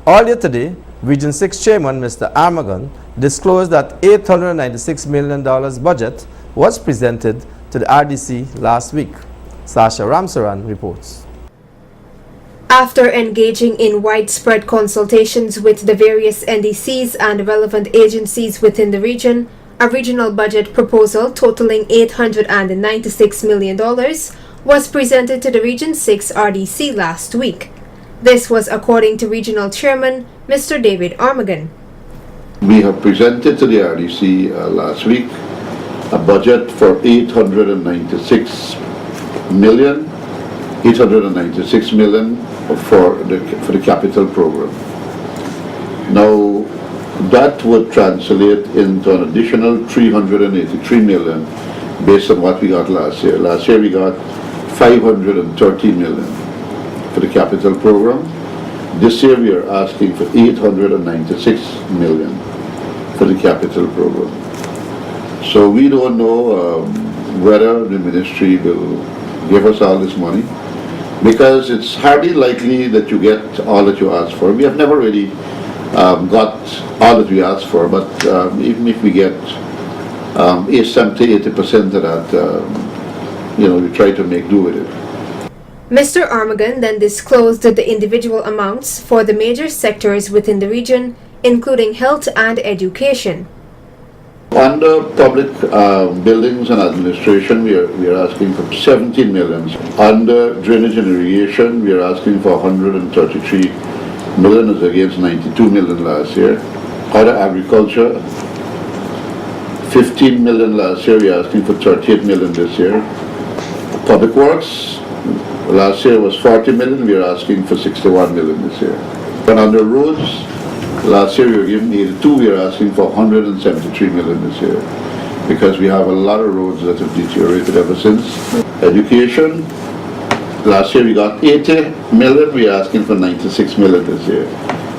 Earlier today, Region 6 Chairman Mr. Armagon disclosed that $896 million budget was presented to the RDC last week. Sasha Ramsaran reports. After engaging in widespread consultations with the various NDCs and relevant agencies within the region, a regional budget proposal totaling $896 million was presented to the Region 6 RDC last week. This was according to Regional Chairman Mr. David Armagon. We have presented to the RDC last week a budget for $896 million for the capital program. Now that would translate into an additional $383 million based on what we got last year. Last year we got $530 million for the capital program. This year we are asking for $896 million for the capital program. So we don't know whether the ministry will give us all this money, because it's hardly likely that you get all that you ask for. We have never really got all that we asked for, but even if we get 70-80% of that, we try to make do with it. Mr. Armagon then disclosed the individual amounts for the major sectors within the region, including health and education. Under public buildings and administration, we are asking for $17 million. Under drainage and irrigation, we are asking for $133 million as against $92 million last year. Other agriculture, $15 million last year, we are asking for $38 million this year. Public works, last year was $40 million, we are asking for $61 million this year. And under roads, last year we were given 82, we are asking for $173 million this year, because we have a lot of roads that have deteriorated ever since. Education, last year we got $80 million, we are asking for $96 million this year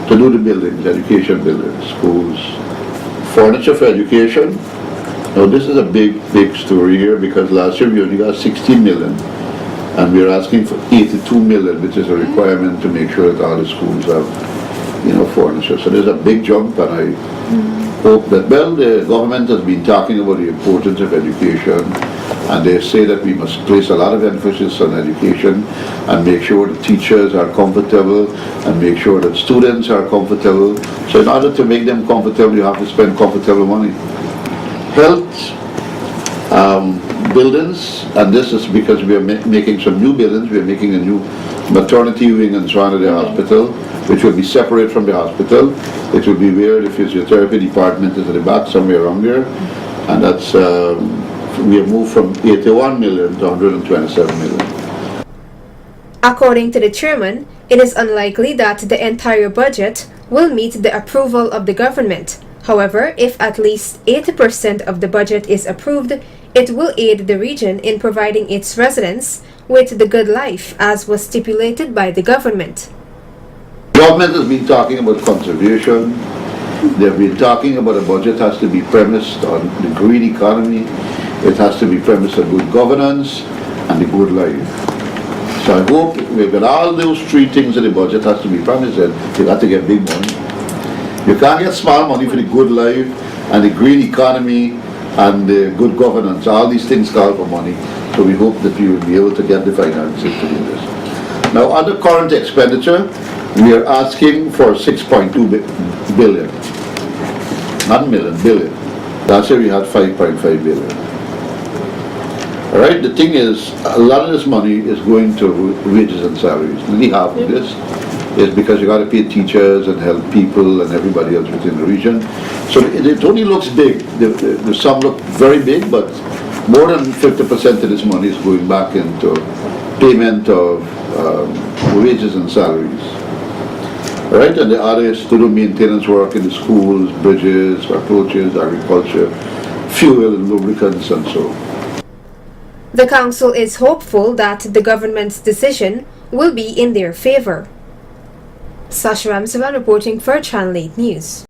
to do the buildings, education buildings, schools. Furniture for education, now this is a big story here, because last year we only got $16 million. And we are asking for $82 million, which is a requirement to make sure that all the schools have, furniture. So there's a big jump, and I hope that, the government has been talking about the importance of education, and they say that we must place a lot of emphasis on education and make sure the teachers are comfortable and make sure that students are comfortable. So in order to make them comfortable, you have to spend comfortable money. Health, buildings, and this is because we are making some new buildings. We are making a new maternity wing and so on at the hospital, which will be separate from the hospital. It will be where the physiotherapy department is at the back, somewhere around there, and that's we have moved from $81 million to $127 million. According to the chairman, it is unlikely that the entire budget will meet the approval of the government. However, if at least 80% of the budget is approved, it will aid the region in providing its residents with the good life as was stipulated by the government. Government has been talking about conservation. They've been talking about a budget has to be premised on the green economy. It has to be premised on good governance and the good life. So I hope with all those three things in the budget has to be premised on, you got to get big money. You can't get small money for the good life and the green economy and the good governance. All these things call for money. So we hope that we will be able to get the finances to do this. Now, under current expenditure, we are asking for $6.2 billion. Not million, billion. Last year we had $5.5 billion. All right, the thing is, a lot of this money is going to wages and salaries. Nearly half of this is because you got to pay teachers and help people and everybody else within the region. So it only looks big. The sum look very big, but more than 50% of this money is going back into payment of wages and salaries. All right, and the other is to do maintenance work in the schools, bridges, approaches, agriculture, fuel and lubricants and so on. The council is hopeful that the government's decision will be in their favor. Sasha Ramsaran reporting for Channel 8 News.